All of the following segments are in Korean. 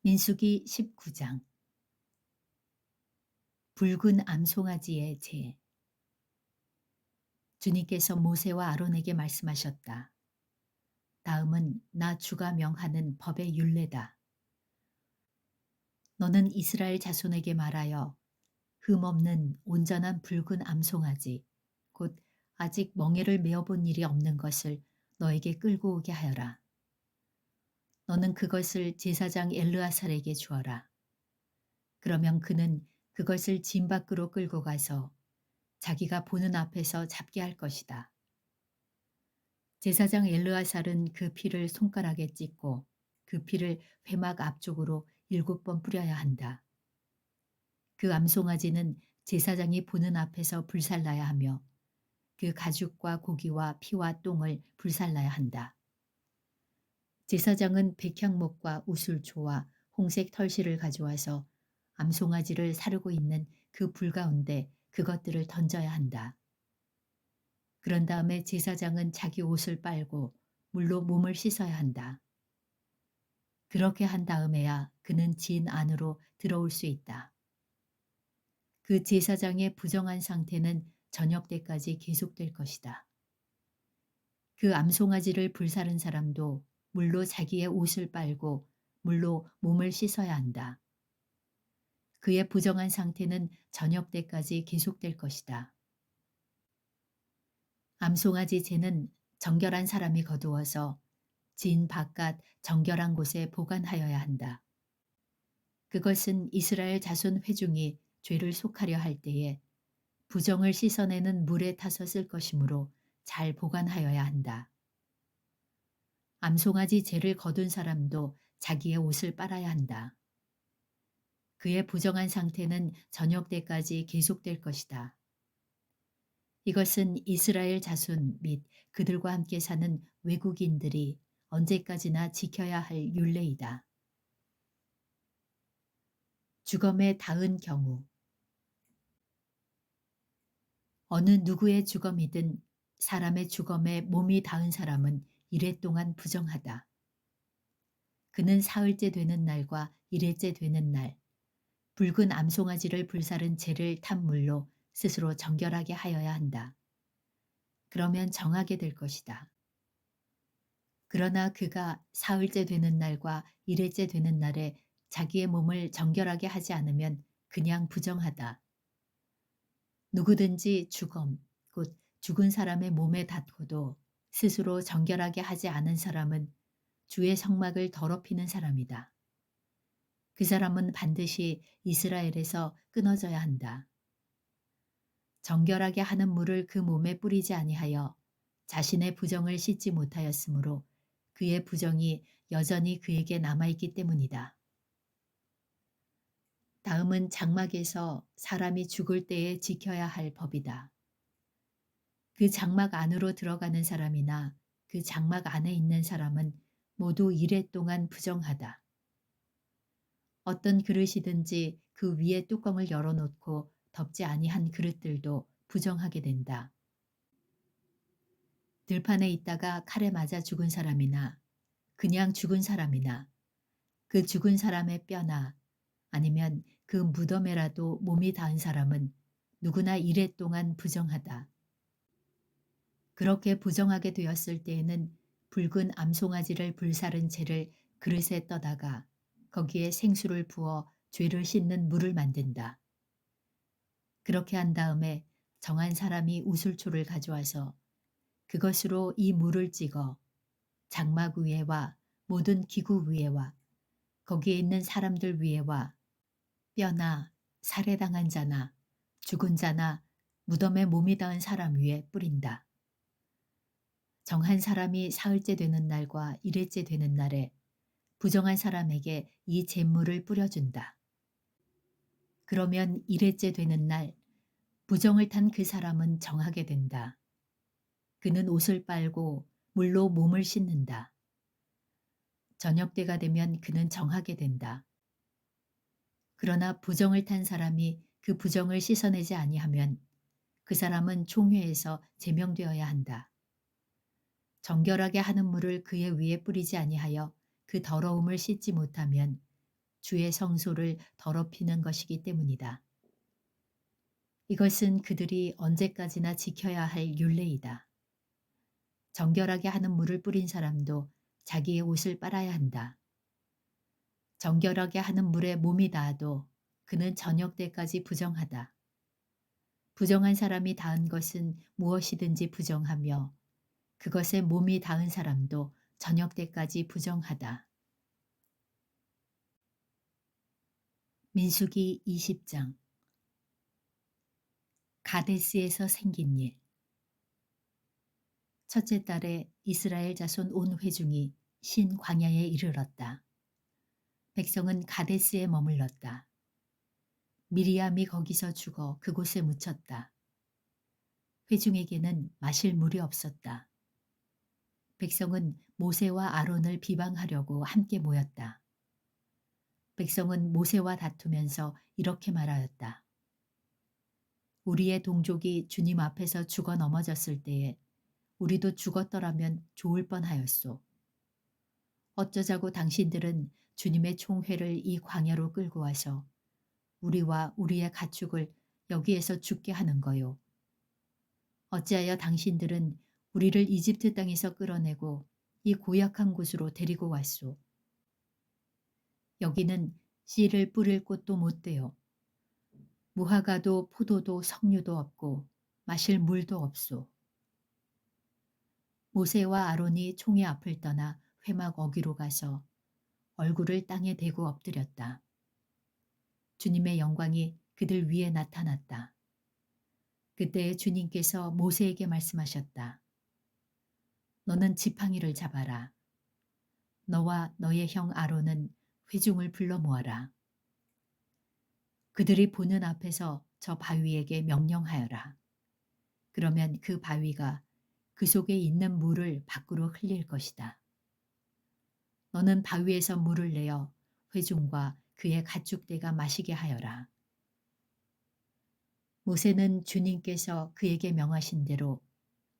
민수기 19장. 붉은 암송아지의 제. 주님께서 모세와 아론에게 말씀하셨다. 다음은 나 주가 명하는 법의 율례다. 너는 이스라엘 자손에게 말하여 흠없는 온전한 붉은 암송아지 곧 아직 멍에를 메어본 일이 없는 것을 너에게 끌고 오게 하여라. 너는 그것을 제사장 엘르아살에게 주어라. 그러면 그는 그것을 진 밖으로 끌고 가서 자기가 보는 앞에서 잡게 할 것이다. 제사장 엘르아살은 그 피를 손가락에 찍고 그 피를 회막 앞쪽으로 7번 뿌려야 한다. 그 암송아지는 제사장이 보는 앞에서 불살라야 하며 그 가죽과 고기와 피와 똥을 불살라야 한다. 제사장은 백향목과 우술초와 홍색 털실을 가져와서 암송아지를 사르고 있는 그 불 가운데 그것들을 던져야 한다. 그런 다음에 제사장은 자기 옷을 빨고 물로 몸을 씻어야 한다. 그렇게 한 다음에야 그는 진 안으로 들어올 수 있다. 그 제사장의 부정한 상태는 저녁 때까지 계속될 것이다. 그 암송아지를 불사른 사람도 물로 자기의 옷을 빨고 물로 몸을 씻어야 한다. 그의 부정한 상태는 저녁 때까지 계속될 것이다. 암송아지 재는 정결한 사람이 거두어서 진 바깥 정결한 곳에 보관하여야 한다. 그것은 이스라엘 자손 회중이 죄를 속하려 할 때에 부정을 씻어내는 물에 타서 쓸 것이므로 잘 보관하여야 한다. 암송아지 재를 거둔 사람도 자기의 옷을 빨아야 한다. 그의 부정한 상태는 저녁 때까지 계속될 것이다. 이것은 이스라엘 자손 및 그들과 함께 사는 외국인들이 언제까지나 지켜야 할 율례이다. 주검에 닿은 경우. 어느 누구의 주검이든 사람의 주검에 몸이 닿은 사람은 이래 동안 부정하다. 그는 사흘째 되는 날과 일흘째 되는 날 붉은 암송아지를 불사른 재를 탄 물로 스스로 정결하게 하여야 한다. 그러면 정하게 될 것이다. 그러나 그가 사흘째 되는 날과 일흘째 되는 날에 자기의 몸을 정결하게 하지 않으면 그냥 부정하다. 누구든지 주검, 곧 죽은 사람의 몸에 닿고도 스스로 정결하게 하지 않은 사람은 주의 성막을 더럽히는 사람이다. 그 사람은 반드시 이스라엘에서 끊어져야 한다. 정결하게 하는 물을 그 몸에 뿌리지 아니하여 자신의 부정을 씻지 못하였으므로 그의 부정이 여전히 그에게 남아있기 때문이다. 다음은 장막에서 사람이 죽을 때에 지켜야 할 법이다. 그 장막 안으로 들어가는 사람이나 그 장막 안에 있는 사람은 모두 이래 동안 부정하다. 어떤 그릇이든지 그 위에 뚜껑을 열어놓고 덮지 아니한 그릇들도 부정하게 된다. 들판에 있다가 칼에 맞아 죽은 사람이나 그냥 죽은 사람이나 그 죽은 사람의 뼈나 아니면 그 무덤에라도 몸이 닿은 사람은 누구나 이래 동안 부정하다. 그렇게 부정하게 되었을 때에는 붉은 암송아지를 불사른 재를 그릇에 떠다가 거기에 생수를 부어 죄를 씻는 물을 만든다. 그렇게 한 다음에 정한 사람이 우슬초를 가져와서 그것으로 이 물을 찍어 장막 위에와 모든 기구 위에와 거기에 있는 사람들 위에와 뼈나 살해당한 자나 죽은 자나 무덤에 몸이 닿은 사람 위에 뿌린다. 정한 사람이 사흘째 되는 날과 일흘째 되는 날에 부정한 사람에게 이 제물을 뿌려준다. 그러면 일흘째 되는 날 부정을 탄 그 사람은 정하게 된다. 그는 옷을 빨고 물로 몸을 씻는다. 저녁 때가 되면 그는 정하게 된다. 그러나 부정을 탄 사람이 그 부정을 씻어내지 아니하면 그 사람은 총회에서 제명되어야 한다. 정결하게 하는 물을 그의 위에 뿌리지 아니하여 그 더러움을 씻지 못하면 주의 성소를 더럽히는 것이기 때문이다. 이것은 그들이 언제까지나 지켜야 할 율례이다. 정결하게 하는 물을 뿌린 사람도 자기의 옷을 빨아야 한다. 정결하게 하는 물에 몸이 닿아도 그는 저녁 때까지 부정하다. 부정한 사람이 닿은 것은 무엇이든지 부정하며 그것에 몸이 닿은 사람도 저녁 때까지 부정하다. 민수기 20장. 가데스에서 생긴 일. 첫째 달에 이스라엘 자손 온 회중이 신 광야에 이르렀다. 백성은 가데스에 머물렀다. 미리암이 거기서 죽어 그곳에 묻혔다. 회중에게는 마실 물이 없었다. 백성은 모세와 아론을 비방하려고 함께 모였다. 백성은 모세와 다투면서 이렇게 말하였다. 우리의 동족이 주님 앞에서 죽어 넘어졌을 때에 우리도 죽었더라면 좋을 뻔하였소. 어쩌자고 당신들은 주님의 총회를 이 광야로 끌고 와서 우리와 우리의 가축을 여기에서 죽게 하는 거요. 어찌하여 당신들은 우리를 이집트 땅에서 끌어내고 이 고약한 곳으로 데리고 왔소. 여기는 씨를 뿌릴 곳도 못 되요. 무화과도 포도도 석류도 없고 마실 물도 없소. 모세와 아론이 총의 앞을 떠나 회막 어귀로 가서 얼굴을 땅에 대고 엎드렸다. 주님의 영광이 그들 위에 나타났다. 그때 주님께서 모세에게 말씀하셨다. 너는 지팡이를 잡아라. 너와 너의 형 아론은 회중을 불러 모아라. 그들이 보는 앞에서 저 바위에게 명령하여라. 그러면 그 바위가 그 속에 있는 물을 밖으로 흘릴 것이다. 너는 바위에서 물을 내어 회중과 그의 가축대가 마시게 하여라. 모세는 주님께서 그에게 명하신 대로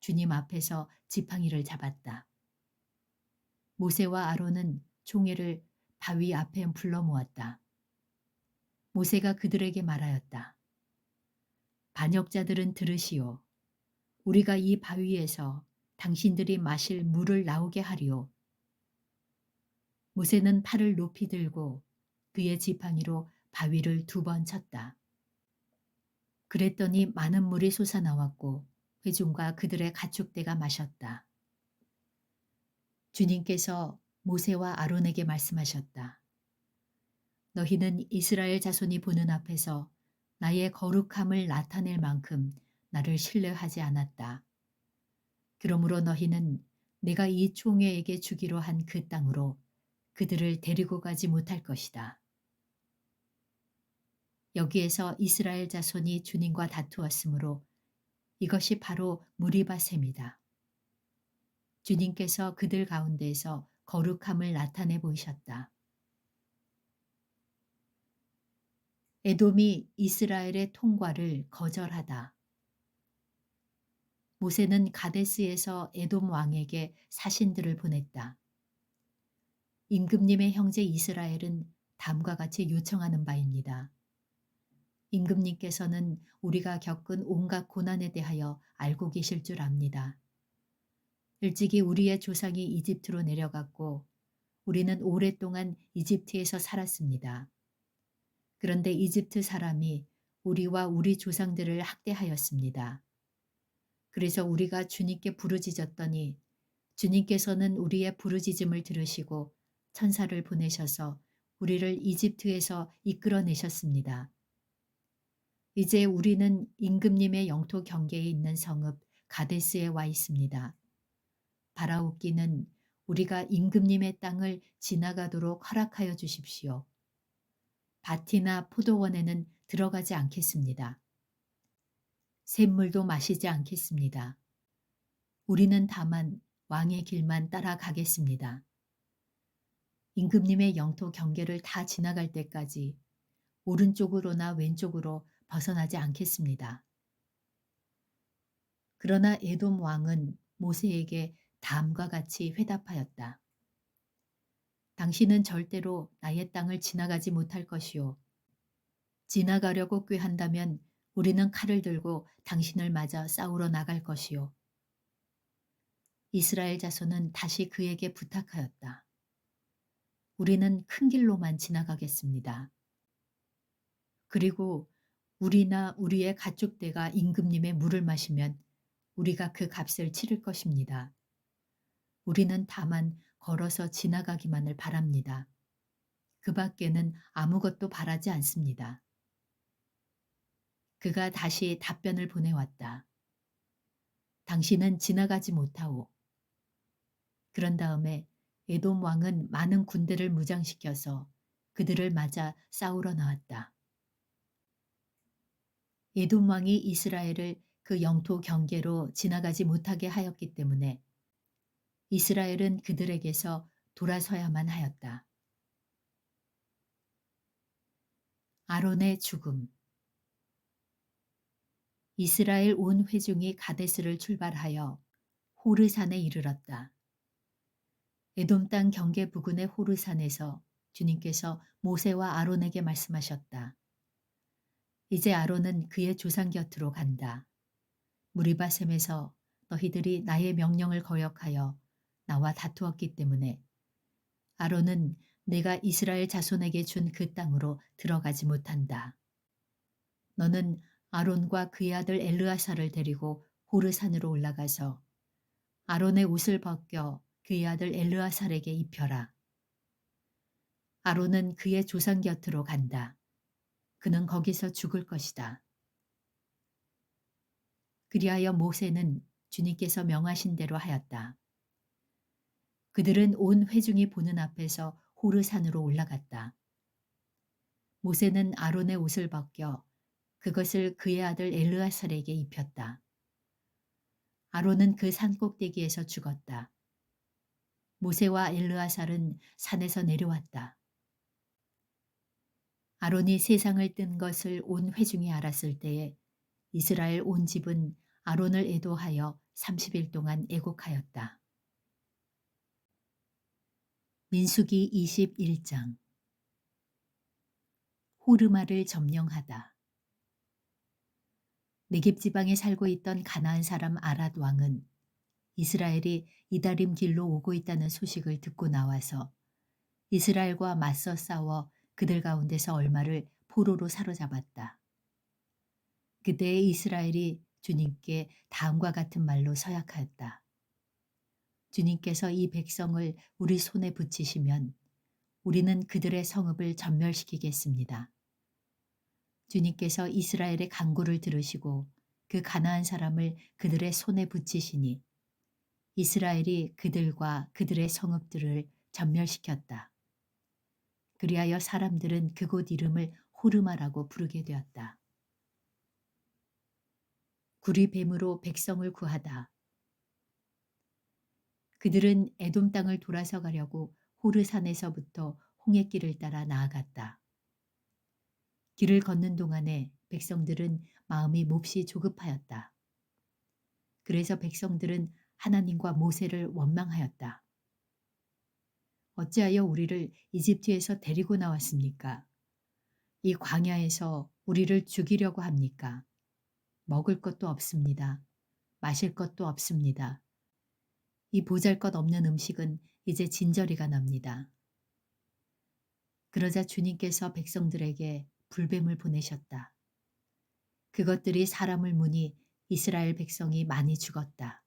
주님 앞에서 지팡이를 잡았다. 모세와 아론은 총회를 바위 앞에 불러 모았다. 모세가 그들에게 말하였다. 반역자들은 들으시오. 우리가 이 바위에서 당신들이 마실 물을 나오게 하리오. 모세는 팔을 높이 들고 그의 지팡이로 바위를 2번 쳤다. 그랬더니 많은 물이 솟아나왔고 회중과 그들의 가축대가 마셨다. 주님께서 모세와 아론에게 말씀하셨다. 너희는 이스라엘 자손이 보는 앞에서 나의 거룩함을 나타낼 만큼 나를 신뢰하지 않았다. 그러므로 너희는 내가 이 총회에게 주기로 한 그 땅으로 그들을 데리고 가지 못할 것이다. 여기에서 이스라엘 자손이 주님과 다투었으므로 이것이 바로 무리바셈이다. 주님께서 그들 가운데에서 거룩함을 나타내 보이셨다. 에돔이 이스라엘의 통과를 거절하다. 모세는 가데스에서 에돔 왕에게 사신들을 보냈다. 임금님의 형제 이스라엘은 다음과 같이 요청하는 바입니다. 임금님께서는 우리가 겪은 온갖 고난에 대하여 알고 계실 줄 압니다. 일찍이 우리의 조상이 이집트로 내려갔고 우리는 오랫동안 이집트에서 살았습니다. 그런데 이집트 사람이 우리와 우리 조상들을 학대하였습니다. 그래서 우리가 주님께 부르짖었더니 주님께서는 우리의 부르짖음을 들으시고 천사를 보내셔서 우리를 이집트에서 이끌어내셨습니다. 이제 우리는 임금님의 영토 경계에 있는 성읍 가데스에 와 있습니다. 바라옵기는 우리가 임금님의 땅을 지나가도록 허락하여 주십시오. 밭이나 포도원에는 들어가지 않겠습니다. 샘물도 마시지 않겠습니다. 우리는 다만 왕의 길만 따라가겠습니다. 임금님의 영토 경계를 다 지나갈 때까지 오른쪽으로나 왼쪽으로 벗어나지 않겠습니다. 그러나 에돔 왕은 모세에게 다음과 같이 회답하였다. 당신은 절대로 나의 땅을 지나가지 못할 것이요. 지나가려고 꾀한다면 우리는 칼을 들고 당신을 맞아 싸우러 나갈 것이요. 이스라엘 자손은 다시 그에게 부탁하였다. 우리는 큰 길로만 지나가겠습니다. 그리고 우리나 우리의 가축대가 임금님의 물을 마시면 우리가 그 값을 치를 것입니다. 우리는 다만 걸어서 지나가기만을 바랍니다. 그 밖에는 아무것도 바라지 않습니다. 그가 다시 답변을 보내왔다. 당신은 지나가지 못하오. 그런 다음에 에돔 왕은 많은 군대를 무장시켜서 그들을 맞아 싸우러 나왔다. 에돔 왕이 이스라엘을 그 영토 경계로 지나가지 못하게 하였기 때문에 이스라엘은 그들에게서 돌아서야만 하였다. 아론의 죽음. 이스라엘 온 회중이 가데스를 출발하여 호르산에 이르렀다. 에돔 땅 경계 부근의 호르산에서 주님께서 모세와 아론에게 말씀하셨다. 이제 아론은 그의 조상 곁으로 간다. 무리바셈에서 너희들이 나의 명령을 거역하여 나와 다투었기 때문에 아론은 내가 이스라엘 자손에게 준 그 땅으로 들어가지 못한다. 너는 아론과 그의 아들 엘르아사를 데리고 호르산으로 올라가서 아론의 옷을 벗겨 그의 아들 엘르아살에게 입혀라. 아론은 그의 조상 곁으로 간다. 그는 거기서 죽을 것이다. 그리하여 모세는 주님께서 명하신 대로 하였다. 그들은 온 회중이 보는 앞에서 호르산으로 올라갔다. 모세는 아론의 옷을 벗겨 그것을 그의 아들 엘르아살에게 입혔다. 아론은 그 산 꼭대기에서 죽었다. 모세와 엘르아살은 산에서 내려왔다. 아론이 세상을 뜬 것을 온 회중이 알았을 때에 이스라엘 온 집은 아론을 애도하여 30일 동안 애곡하였다. 민수기 21장. 호르마를 점령하다. 네겝 지방에 살고 있던 가나안 사람 아랏 왕은 이스라엘이 이다림 길로 오고 있다는 소식을 듣고 나와서 이스라엘과 맞서 싸워 그들 가운데서 얼마를 포로로 사로잡았다. 그때의 이스라엘이 주님께 다음과 같은 말로 서약하였다. 주님께서 이 백성을 우리 손에 붙이시면 우리는 그들의 성읍을 전멸시키겠습니다. 주님께서 이스라엘의 간구를 들으시고 그 가나안 사람을 그들의 손에 붙이시니 이스라엘이 그들과 그들의 성읍들을 전멸시켰다. 그리하여 사람들은 그곳 이름을 호르마라고 부르게 되었다. 구리뱀으로 백성을 구하다. 그들은 에돔 땅을 돌아서 가려고 호르산에서부터 홍해길을 따라 나아갔다. 길을 걷는 동안에 백성들은 마음이 몹시 조급하였다. 그래서 백성들은 하나님과 모세를 원망하였다. 어찌하여 우리를 이집트에서 데리고 나왔습니까? 이 광야에서 우리를 죽이려고 합니까? 먹을 것도 없습니다. 마실 것도 없습니다. 이 보잘것없는 음식은 이제 진저리가 납니다. 그러자 주님께서 백성들에게 불뱀을 보내셨다. 그것들이 사람을 무니 이스라엘 백성이 많이 죽었다.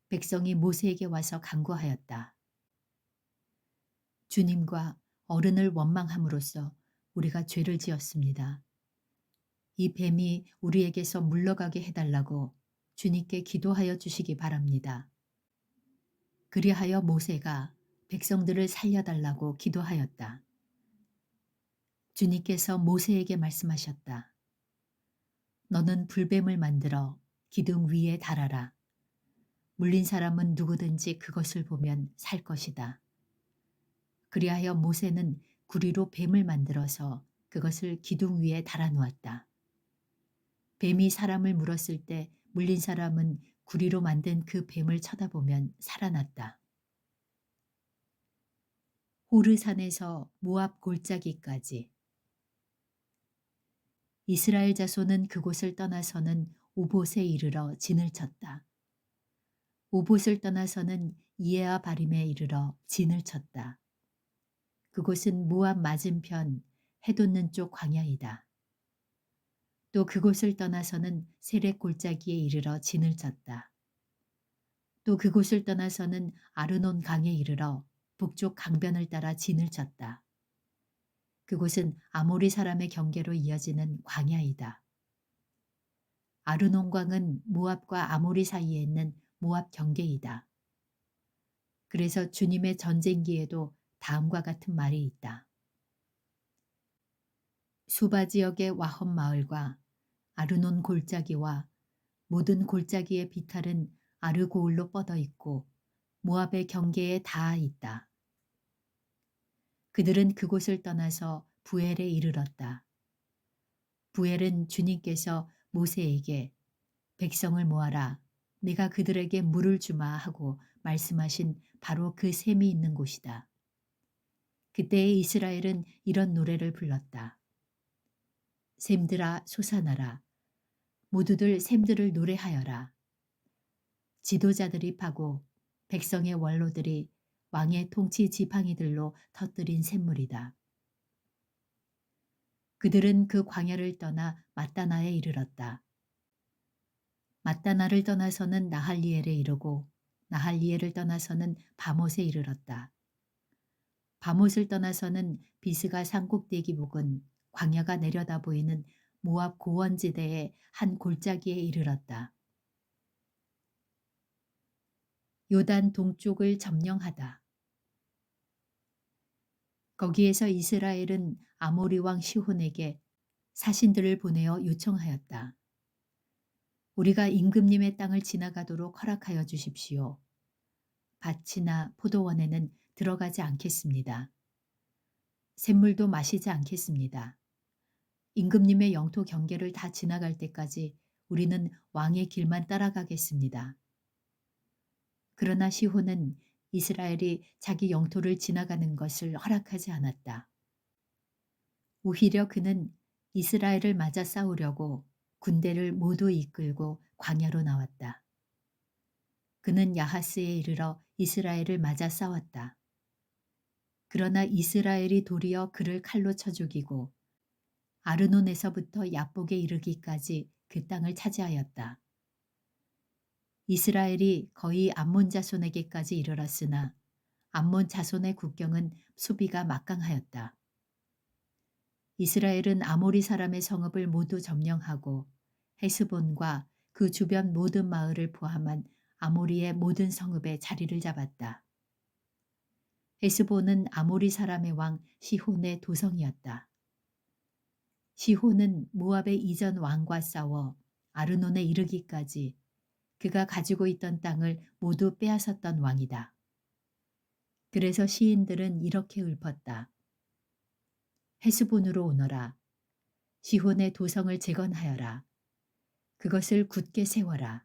백성이 모세에게 와서 간구하였다. 주님과 어른을 원망함으로써 우리가 죄를 지었습니다. 이 뱀이 우리에게서 물러가게 해달라고 주님께 기도하여 주시기 바랍니다. 그리하여 모세가 백성들을 살려달라고 기도하였다. 주님께서 모세에게 말씀하셨다. 너는 불뱀을 만들어 기둥 위에 달아라. 물린 사람은 누구든지 그것을 보면 살 것이다. 그리하여 모세는 구리로 뱀을 만들어서 그것을 기둥 위에 달아놓았다. 뱀이 사람을 물었을 때 물린 사람은 구리로 만든 그 뱀을 쳐다보면 살아났다. 호르산에서 모압 골짜기까지. 이스라엘 자손은 그곳을 떠나서는 오봇에 이르러 진을 쳤다. 오봇을 떠나서는 이에아 바림에 이르러 진을 쳤다. 그곳은 모압 맞은편 해 돋는 쪽 광야이다. 또 그곳을 떠나서는 세렉 골짜기에 이르러 진을 쳤다. 또 그곳을 떠나서는 아르논 강에 이르러 북쪽 강변을 따라 진을 쳤다. 그곳은 아모리 사람의 경계로 이어지는 광야이다. 아르논강은 모압과 아모리 사이에 있는 모압 경계이다. 그래서 주님의 전쟁기에도 다음과 같은 말이 있다. 수바 지역의 와험 마을과 아르논 골짜기와 모든 골짜기의 비탈은 아르고울로 뻗어 있고 모압의 경계에 닿아 있다. 그들은 그곳을 떠나서 부엘에 이르렀다. 부엘은 주님께서 모세에게 백성을 모아라, 내가 그들에게 물을 주마 하고 말씀하신 바로 그 샘이 있는 곳이다. 그때의 이스라엘은 이런 노래를 불렀다. 샘들아 솟아나라. 모두들 샘들을 노래하여라. 지도자들이 파고 백성의 원로들이 왕의 통치 지팡이들로 터뜨린 샘물이다. 그들은 그 광야를 떠나 mat다나에 이르렀다. mat다나를 떠나서는 나할리엘에 이르고 나할리엘을 떠나서는 바못에 이르렀다. 바못을 떠나서는 비스가 산꼭대기 부근 광야가 내려다 보이는 모압 고원지대의 한 골짜기에 이르렀다. 요단 동쪽을 점령하다. 거기에서 이스라엘은 아모리 왕 시혼에게 사신들을 보내어 요청하였다. 우리가 임금님의 땅을 지나가도록 허락하여 주십시오. 밭이나 포도원에는 들어가지 않겠습니다. 샘물도 마시지 않겠습니다. 임금님의 영토 경계를 다 지나갈 때까지 우리는 왕의 길만 따라가겠습니다. 그러나 시혼은 이스라엘이 자기 영토를 지나가는 것을 허락하지 않았다. 오히려 그는 이스라엘을 맞아 싸우려고 군대를 모두 이끌고 광야로 나왔다. 그는 야하스에 이르러 이스라엘을 맞아 싸웠다. 그러나 이스라엘이 도리어 그를 칼로 쳐 죽이고 아르논에서부터 야복에 이르기까지 그 땅을 차지하였다. 이스라엘이 거의 암몬 자손에게까지 이르렀으나 암몬 자손의 국경은 수비가 막강하였다. 이스라엘은 아모리 사람의 성읍을 모두 점령하고 헤스본과 그 주변 모든 마을을 포함한 아모리의 모든 성읍에 자리를 잡았다. 헤스본은 아모리 사람의 왕 시혼의 도성이었다. 시혼은 모압의 이전 왕과 싸워 아르논에 이르기까지 그가 가지고 있던 땅을 모두 빼앗았던 왕이다. 그래서 시인들은 이렇게 읊었다. 헤스본으로 오너라. 시혼의 도성을 재건하여라. 그것을 굳게 세워라.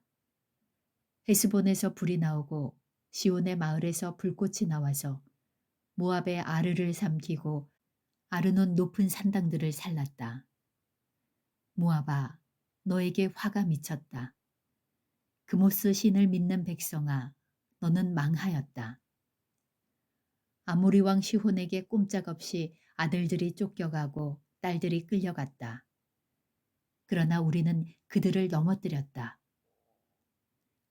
헤스본에서 불이 나오고 시온의 마을에서 불꽃이 나와서 모압의 아르를 삼키고 아르논 높은 산당들을 살랐다. 모압아, 너에게 화가 미쳤다. 그모스 신을 믿는 백성아, 너는 망하였다. 아모리 왕 시혼에게 꼼짝없이 아들들이 쫓겨가고 딸들이 끌려갔다. 그러나 우리는 그들을 넘어뜨렸다.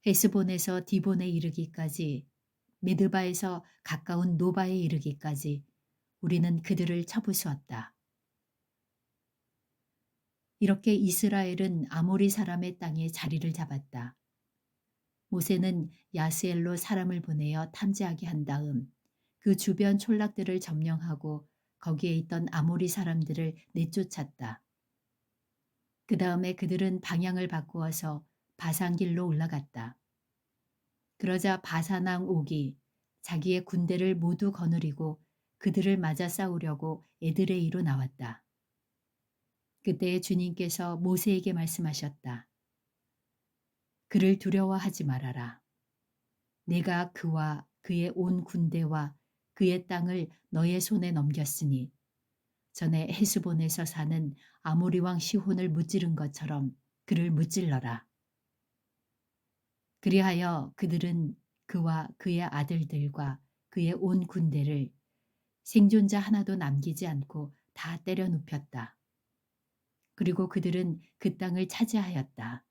헤스본에서 디본에 이르기까지, 메드바에서 가까운 노바에 이르기까지 우리는 그들을 쳐부수었다. 이렇게 이스라엘은 아모리 사람의 땅에 자리를 잡았다. 모세는 야스엘로 사람을 보내어 탐지하게 한 다음 그 주변 촌락들을 점령하고 거기에 있던 아모리 사람들을 내쫓았다. 그 다음에 그들은 방향을 바꾸어서 바산길로 올라갔다. 그러자 바산왕 옥이 자기의 군대를 모두 거느리고 그들을 맞아 싸우려고 에드레이로 나왔다. 그때 주님께서 모세에게 말씀하셨다. 그를 두려워하지 말아라. 내가 그와 그의 온 군대와 그의 땅을 너의 손에 넘겼으니 전에 헤스본에서 사는 아모리 왕 시혼을 무찌른 것처럼 그를 무찔러라. 그리하여 그들은 그와 그의 아들들과 그의 온 군대를 생존자 하나도 남기지 않고 다 때려 눕혔다. 그리고 그들은 그 땅을 차지하였다.